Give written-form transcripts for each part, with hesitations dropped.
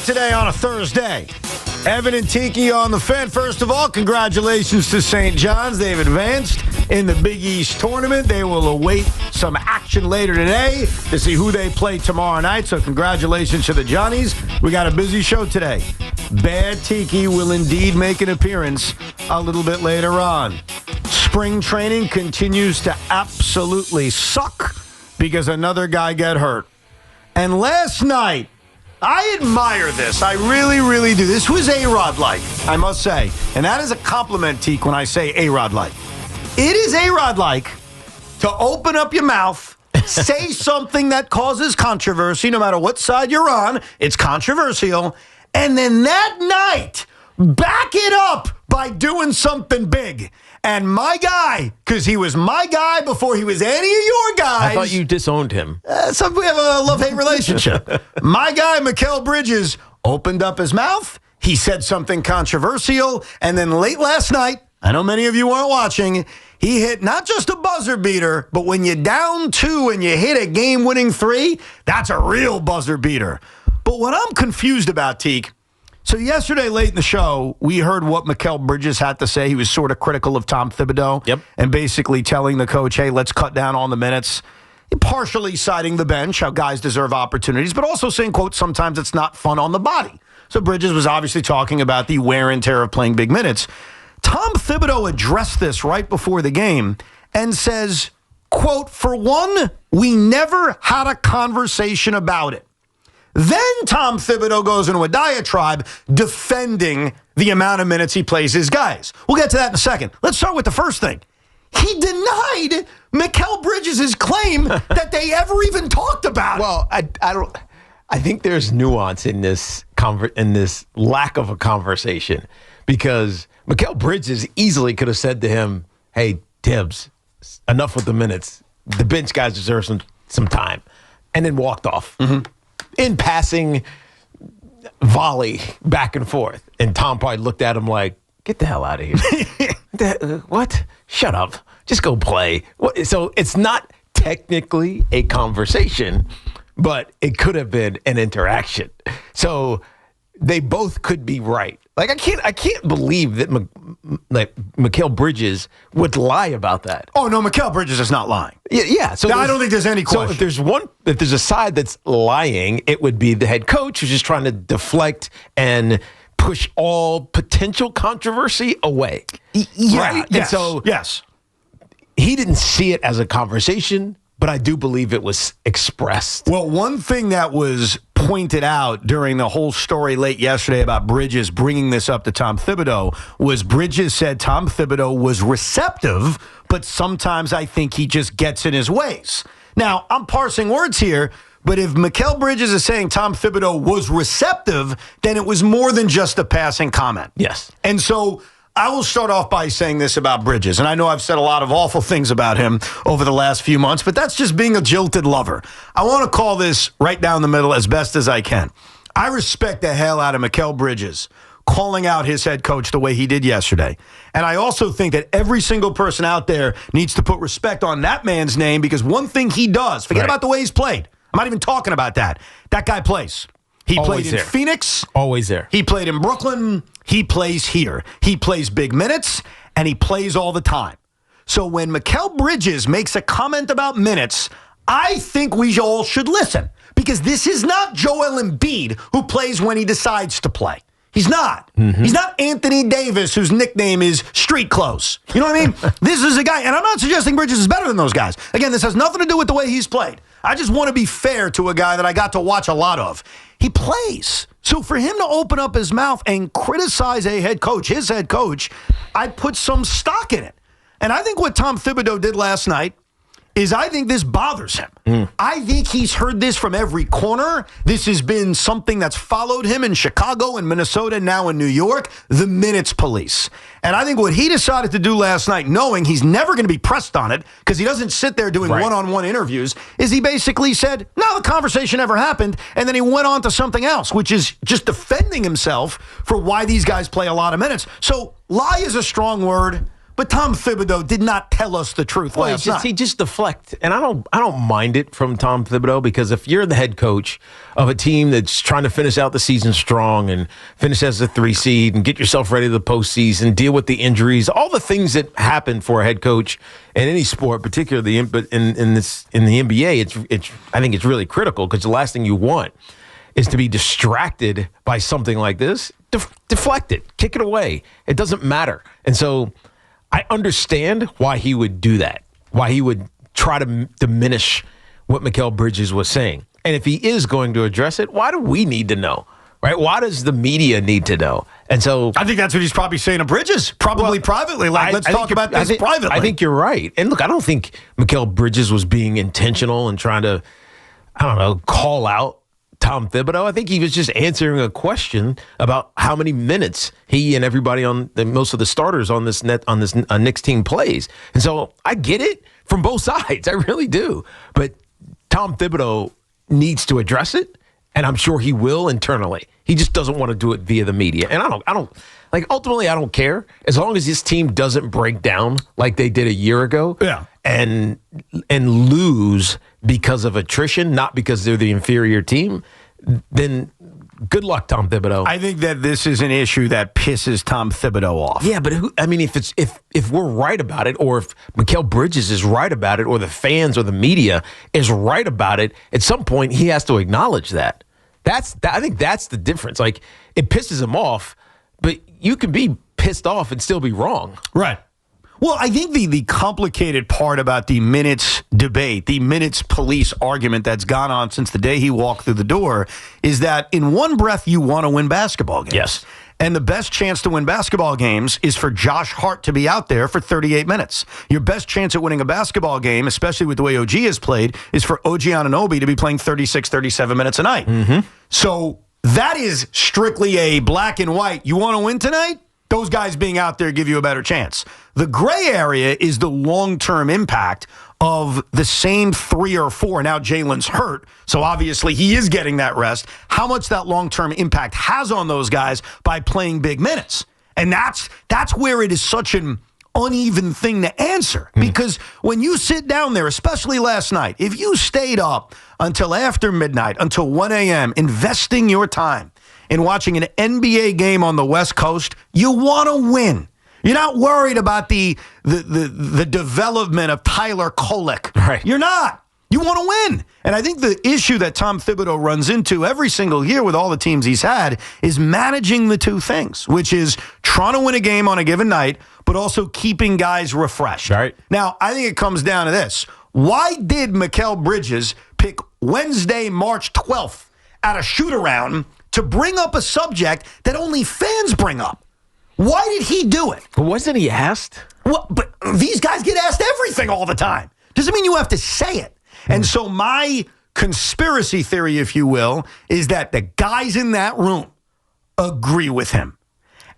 today on a Thursday. Evan and Tiki on the Fan. First of all, congratulations to St. John's. They've advanced in the Big East tournament. They will await some action later today to see who they play tomorrow night. So congratulations to the Johnnies. We got a busy show today. Bad Tiki will indeed make an appearance a little bit later on. Spring training continues to absolutely suck because another guy got hurt. And last night, I admire this. I really, really do. This was A-Rod-like, I must say. And that is a compliment, Teak, when I say A-Rod-like. It is A-Rod-like to open up your mouth, say something that causes controversy, no matter what side you're on. It's controversial. And then that night, back it up by doing something big. And my guy, because he was my guy before he was any of your guys. I thought you disowned him. We have a love-hate relationship. My guy, Mikal Bridges, opened up his mouth. He said something controversial. And then late last night, I know many of you weren't watching, he hit not just a buzzer beater, but when you're down 2 and you hit a game-winning 3, that's a real buzzer beater. But what I'm confused about, Teak, so yesterday late in the show, we heard what Mikal Bridges had to say. He was sort of critical of Tom Thibodeau. Yep. And basically telling the coach, hey, let's cut down on the minutes. Partially citing the bench, how guys deserve opportunities, but also saying, quote, sometimes it's not fun on the body. So Bridges was obviously talking about the wear and tear of playing big minutes. Tom Thibodeau addressed this right before the game and says, quote, for one, we never had a conversation about it. Then Tom Thibodeau goes into a diatribe defending the amount of minutes he plays his guys. We'll get to that in a second. Let's start with the first thing. He denied Mikal Bridges' claim that they ever even talked about it. Well, I think there's nuance in this lack of a conversation, because Mikal Bridges easily could have said to him, hey, Thibs, enough with the minutes. The bench guys deserve some time. And then walked off. Mm-hmm. In passing volley back and forth. And Tom probably looked at him like, get the hell out of here. What? Shut up. Just go play. So it's not technically a conversation, but it could have been an interaction. So they both could be right. Like, I can't believe that Mikal Bridges would lie about that. Oh, no, Mikal Bridges is not lying. Yeah. So I don't think there's any question. So if there's a side that's lying, it would be the head coach who's just trying to deflect and push all potential controversy away. Yeah. Right? Yes. And so yes. He didn't see it as a conversation, but I do believe it was expressed. Well, one thing that was pointed out during the whole story late yesterday about Bridges bringing this up to Tom Thibodeau was Bridges said Tom Thibodeau was receptive, but sometimes I think he just gets in his ways. Now, I'm parsing words here, but if Mikal Bridges is saying Tom Thibodeau was receptive, then it was more than just a passing comment. Yes. And so I will start off by saying this about Bridges, and I know I've said a lot of awful things about him over the last few months, but that's just being a jilted lover. I want to call this right down the middle as best as I can. I respect the hell out of Mikal Bridges calling out his head coach the way he did yesterday. And I also think that every single person out there needs to put respect on that man's name, because one thing he does, forget about the way he's played. I'm not even talking about that. That guy plays. He Always played in there. Phoenix. Always there. He played in Brooklyn. He plays here. He plays big minutes, and he plays all the time. So when Mikal Bridges makes a comment about minutes, I think we all should listen, because this is not Joel Embiid who plays when he decides to play. He's not. Mm-hmm. He's not Anthony Davis, whose nickname is Street Clothes. You know what I mean? This is a guy, and I'm not suggesting Bridges is better than those guys. Again, this has nothing to do with the way he's played. I just want to be fair to a guy that I got to watch a lot of. He plays. So for him to open up his mouth and criticize a head coach, his head coach, I put some stock in it. And I think what Tom Thibodeau did last night is I think this bothers him. I think he's heard this from every corner. This has been something that's followed him in Chicago and Minnesota, now in New York, the minutes police. And I think what he decided to do last night, knowing he's never going to be pressed on it because he doesn't sit there doing one-on-one interviews, is he basically said, no, the conversation never happened. And then he went on to something else, which is just defending himself for why these guys play a lot of minutes. So lie is a strong word. But Tom Thibodeau did not tell us the truth last night. He just deflect, and I don't mind it from Tom Thibodeau, because if you're the head coach of a team that's trying to finish out the season strong and finish as a 3 seed and get yourself ready to the postseason, deal with the injuries, all the things that happen for a head coach in any sport, particularly in the NBA, I think it's really critical, because the last thing you want is to be distracted by something like this. Deflect it, kick it away. It doesn't matter. And so I understand why he would do that, why he would try to diminish what Mikal Bridges was saying. And if he is going to address it, why do we need to know? Right? Why does the media need to know? And so I think that's what he's probably saying to Bridges, probably privately. Let's talk about this privately. I think you're right. And look, I don't think Mikal Bridges was being intentional and trying to, call out Tom Thibodeau. I think he was just answering a question about how many minutes he and everybody most of the starters on this Knicks team plays. And so I get it from both sides. I really do. But Tom Thibodeau needs to address it, and I'm sure he will internally. He just doesn't want to do it via the media. And ultimately I don't care, as long as this team doesn't break down like they did a year ago. Yeah. And lose because of attrition, not because they're the inferior team, then good luck, Tom Thibodeau. I think that this is an issue that pisses Tom Thibodeau off. Yeah, but if we're right about it, or if Mikal Bridges is right about it, or the fans or the media is right about it, at some point he has to acknowledge that. I think that's the difference. Like, it pisses him off, but you can be pissed off and still be wrong. Right. Well, I think the complicated part about the minutes debate, the minutes police argument that's gone on since the day he walked through the door, is that in one breath you want to win basketball games. Yes. And the best chance to win basketball games is for Josh Hart to be out there for 38 minutes. Your best chance at winning a basketball game, especially with the way OG has played, is for OG Anunoby to be playing 36, 37 minutes a night. Mm-hmm. So that is strictly a black and white. You want to win tonight? Those guys being out there give you a better chance. The gray area is the long-term impact of the same 3 or 4. Now Jalen's hurt, so obviously he is getting that rest. How much that long-term impact has on those guys by playing big minutes. And that's where it is such an uneven thing to answer. Because when you sit down there, especially last night, if you stayed up until after midnight, until 1 a.m., investing your time in watching an NBA game on the West Coast, you want to win. You're not worried about the development of Tyler Kolek. Right. You're not. You want to win. And I think the issue that Tom Thibodeau runs into every single year with all the teams he's had is managing the two things, which is trying to win a game on a given night, but also keeping guys refreshed. Right. Now, I think it comes down to this. Why did Mikal Bridges pick Wednesday, March 12th at a shoot-around to bring up a subject that only fans bring up? Why did he do it? But wasn't he asked? Well, but these guys get asked everything all the time. Doesn't mean you have to say it. And so my conspiracy theory, if you will, is that the guys in that room agree with him.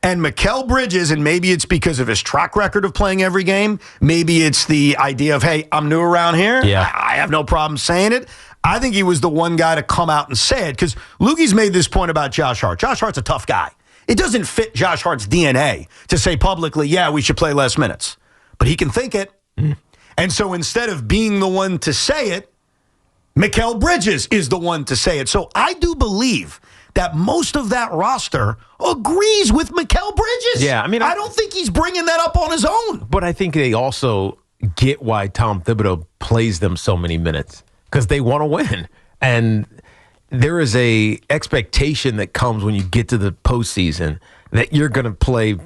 And Mikal Bridges, and maybe it's because of his track record of playing every game, maybe it's the idea of, hey, I'm new around here. Yeah. I have no problem saying it. I think he was the one guy to come out and say it, because Lukey's made this point about Josh Hart. Josh Hart's a tough guy. It doesn't fit Josh Hart's DNA to say publicly, yeah, we should play less minutes. But he can think it. And so instead of being the one to say it, Mikal Bridges is the one to say it. So I do believe that most of that roster agrees with Mikal Bridges. Yeah, I mean, I don't think he's bringing that up on his own. But I think they also get why Tom Thibodeau plays them so many minutes, because they want to win. And there is a expectation that comes when you get to the postseason that you're going to play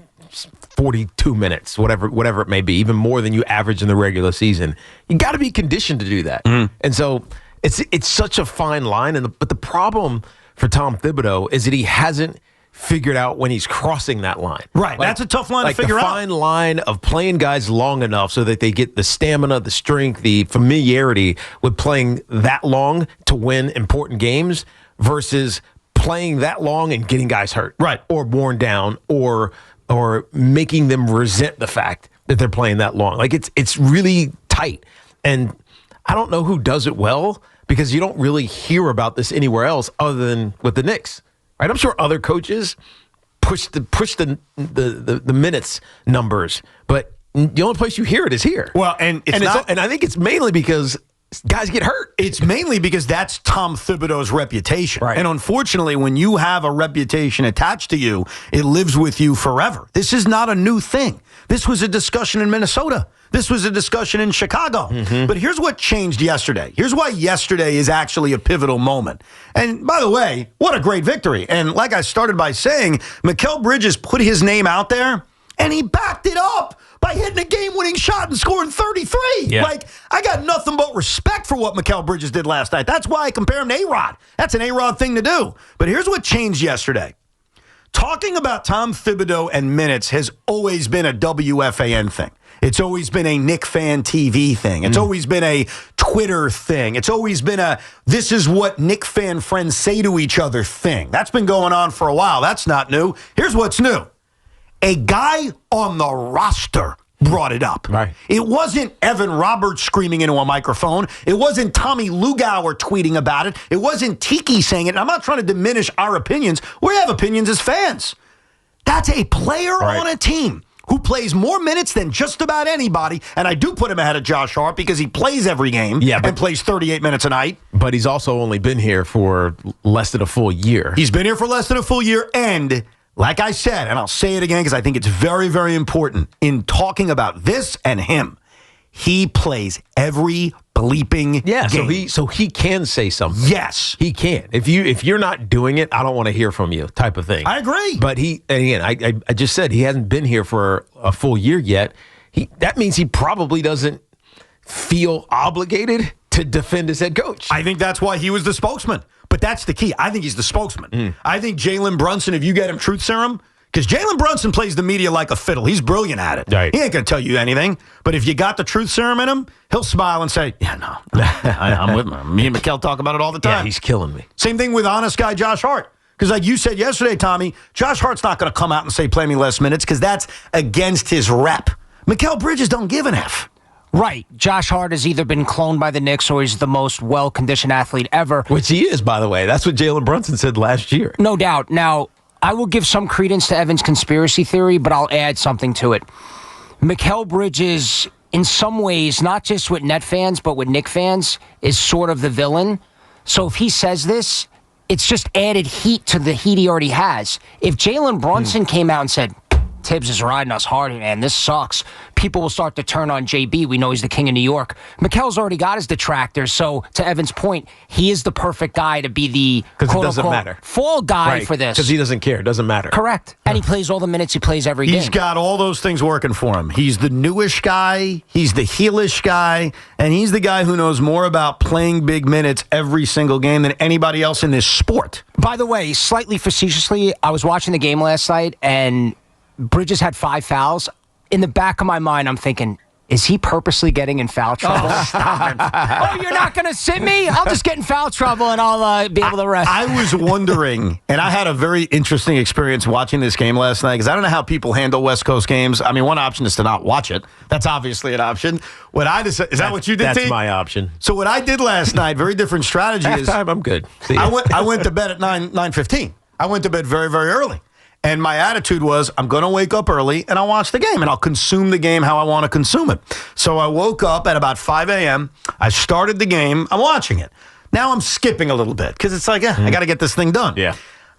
42 minutes, whatever it may be, even more than you average in the regular season. You got to be conditioned to do that. And so it's such a fine line. But the problem for Tom Thibodeau is that he hasn't figured out when he's crossing that line. Right. That's a tough line to figure out. The fine line of playing guys long enough so that they get the stamina, the strength, the familiarity with playing that long to win important games versus playing that long and getting guys hurt. Right. Or worn down or making them resent the fact that they're playing that long. Like, it's really tight. And I don't know who does it well, because you don't really hear about this anywhere else other than with the Knicks. Right? I'm sure other coaches push the minutes numbers, but the only place you hear it is here. Well, and I think it's mainly because guys get hurt. It's mainly because that's Tom Thibodeau's reputation. Right. And unfortunately, when you have a reputation attached to you, it lives with you forever. This is not a new thing. This was a discussion in Minnesota. This was a discussion in Chicago. But here's what changed yesterday. Here's why yesterday is actually a pivotal moment. And by the way, what a great victory. And like I started by saying, Mikal Bridges put his name out there, and he backed it up by hitting a game-winning shot and scoring 33. Yeah. Like, I got nothing but respect for what Mikal Bridges did last night. That's why I compare him to A-Rod. That's an A-Rod thing to do. But here's what changed yesterday. Talking about Tom Thibodeau and minutes has always been a WFAN thing. It's always been a Knick Fan TV thing. It's always been a Twitter thing. It's always been a this is what Knick fan friends say to each other thing. That's been going on for a while. That's not new. Here's what's new. A guy on the roster brought it up. Right. It wasn't Evan Roberts screaming into a microphone. It wasn't Tommy Lugauer tweeting about it. It wasn't Tiki saying it. And I'm not trying to diminish our opinions. We have opinions as fans. That's a player on a team who plays more minutes than just about anybody. And I do put him ahead of Josh Hart because he plays every game and plays 38 minutes a night. But he's also only been here for less than a full year. He's been here for less than a full year. And like I said, and I'll say it again because I think it's very, very important in talking about this and him, he plays every bleeping game. So he can say something. Yes. He can. If you're not doing it, I don't want to hear from you type of thing. I agree. But I just said he hasn't been here for a full year yet. That means he probably doesn't feel obligated to defend his head coach. I think that's why he was the spokesman. But that's the key. I think he's the spokesman. I think Jalen Brunson, if you get him truth serum, because Jalen Brunson plays the media like a fiddle. He's brilliant at it. Right. He ain't going to tell you anything. But if you got the truth serum in him, he'll smile and say, I'm with him. Me and Mikal talk about it all the time. Yeah, he's killing me. Same thing with honest guy Josh Hart. Because like you said yesterday, Tommy, Josh Hart's not going to come out and say, play me less minutes, because that's against his rep. Mikal Bridges don't give an F. Right. Josh Hart has either been cloned by the Knicks or he's the most well-conditioned athlete ever. Which he is, by the way. That's what Jalen Brunson said last year. No doubt. Now, I will give some credence to Evan's conspiracy theory, but I'll add something to it. Mikal Bridges, in some ways, not just with Net fans, but with Knick fans, is sort of the villain. So if he says this, it's just added heat to the heat he already has. If Jalen Brunson came out and said, Thibs is riding us hard, man, this sucks, people will start to turn on JB. We know he's the king of New York. Mikel's already got his detractors, so to Evan's point, he is the perfect guy to be the quote-unquote fall guy for this. Because he doesn't care. It doesn't matter. Correct. And he plays all the minutes he plays every game. He's got all those things working for him. He's the newish guy, he's the heelish guy, and he's the guy who knows more about playing big minutes every single game than anybody else in this sport. By the way, slightly facetiously, I was watching the game last night, and Bridges had 5 fouls. In the back of my mind, I'm thinking, is he purposely getting in foul trouble? Stop it. Oh, you're not going to sit me? I'll just get in foul trouble and I'll be able to rest. I was wondering, and I had a very interesting experience watching this game last night because I don't know how people handle West Coast games. I mean, one option is to not watch it. That's obviously an option. What I decided, is that what you did, That's T? my option. So what I did last night, very different strategy is I'm good. See ya. I went to bed at 9:15. I went to bed very, very early. And my attitude was, I'm going to wake up early and I'll watch the game and I'll consume the game how I want to consume it. So I woke up at about 5 a.m. I started the game. I'm watching it. Now I'm skipping a little bit because it's like, I got to get this thing done. Yeah.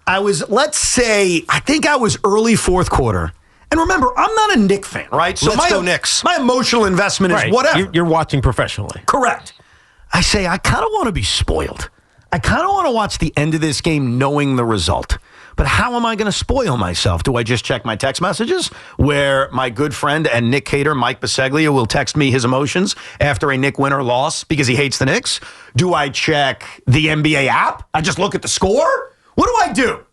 I was, let's say, I think I was early fourth quarter. And remember, I'm not a Knick fan, right? So Let's go Knicks. My emotional investment is whatever. You're watching professionally. Correct. I say, I kind of want to be spoiled. I kind of want to watch the end of this game knowing the result. But how am I going to spoil myself? Do I just check my text messages where my good friend and Knick hater Mike Biseglia will text me his emotions after a Knick win or loss because he hates the Knicks? Do I check the NBA app? I just look at the score? What do I do?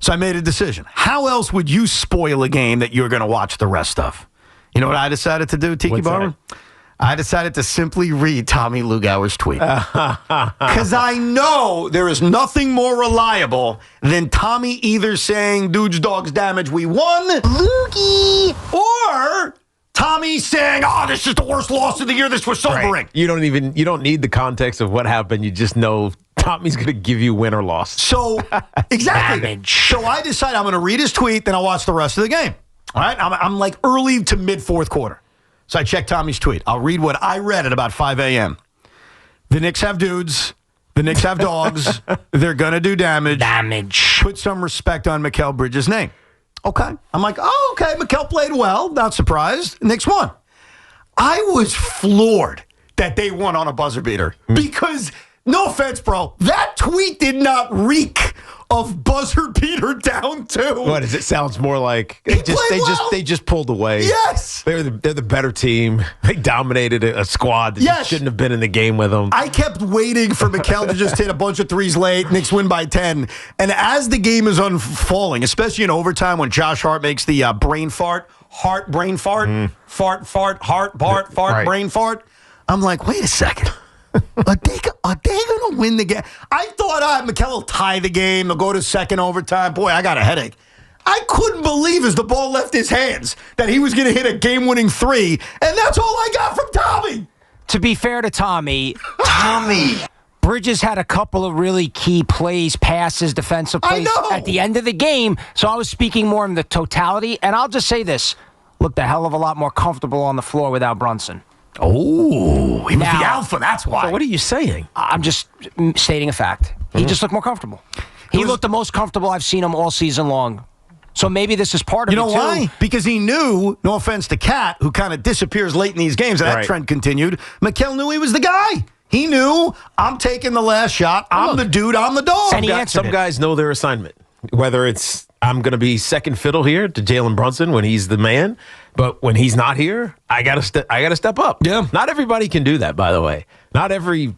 So I made a decision. How else would you spoil a game that you're going to watch the rest of? You know what I decided to do, Tiki Barber? I decided to simply read Tommy Lugauer's tweet. Because I know there is nothing more reliable than Tommy either saying, dude's dog's damage, we won, Loogie, or Tommy saying, this is the worst loss of the year, this was sobering. Right. You don't need the context of what happened. You just know Tommy's going to give you win or loss. So, exactly. So I decide I'm going to read his tweet, then I'll watch the rest of the game. All right, I'm like early to mid fourth quarter. So I check Tommy's tweet. I'll read what I read at about 5 a.m. The Knicks have dudes. The Knicks have dogs. They're going to do damage. Put some respect on Mikal Bridges' name. Okay. I'm like, oh, okay. Mikal played well. Not surprised. Knicks won. I was floored that they won on a buzzer beater because, no offense, bro, that tweet did not reek of buzzer beater down two. What is it? Sounds more like they just pulled away. Yes, they're the better team. They dominated a squad that shouldn't have been in the game with them. I kept waiting for Mikal to just hit a bunch of threes late. Knicks win by 10. And as the game is unfolding, especially in overtime when Josh Hart makes the brain fart, brain fart, Right. brain fart, I'm like, wait a second. Are they going to win the game? I thought Mikal will tie the game. They'll go to second overtime. Boy, I got a headache. I couldn't believe as the ball left his hands that he was going to hit a game-winning three, and that's all I got from Tommy. To be fair to Tommy, Bridges had a couple of really key plays, passes, defensive plays at the end of the game, so I was speaking more in the totality, and I'll just say this. Looked a hell of a lot more comfortable on the floor without Brunson. Oh, he was the alpha. That's why. So what are you saying? I'm just stating a fact. He just looked more comfortable. He looked the most comfortable I've seen him all season long. So maybe this is part of it, too. You know why? Because he knew, no offense to Cat, who kind of disappears late in these games, and that trend continued. Mikal knew he was the guy. He knew, I'm taking the last shot. I'm the dude. I'm the dog. And some guys know their assignment. Whether it's, I'm going to be second fiddle here to Jalen Brunson when he's the man, but when he's not here, I got to step up. Yeah. Not everybody can do that, by the way. Not every,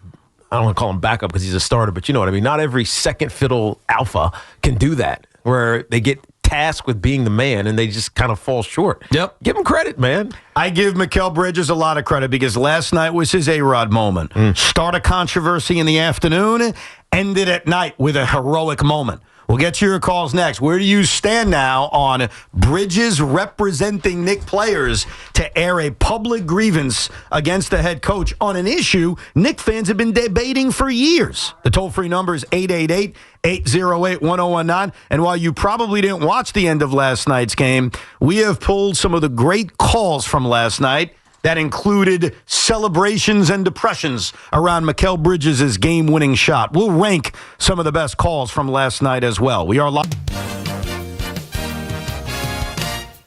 I don't want to call him backup because he's a starter, but you know what I mean. Not every second fiddle alpha can do that, where they get tasked with being the man and they just kind of fall short. Yep. Give him credit, man. I give Mikal Bridges a lot of credit because last night was his A-Rod moment. Start a controversy in the afternoon, ended at night with a heroic moment. We'll get to your calls next. Where do you stand now on Bridges representing Knick players to air a public grievance against the head coach on an issue Knick fans have been debating for years? The toll-free number is 888-808-1019. And while you probably didn't watch the end of last night's game, we have pulled some of the great calls from last night that included celebrations and depressions around Mikal Bridges' game-winning shot. We'll rank some of the best calls from last night as well. We are live.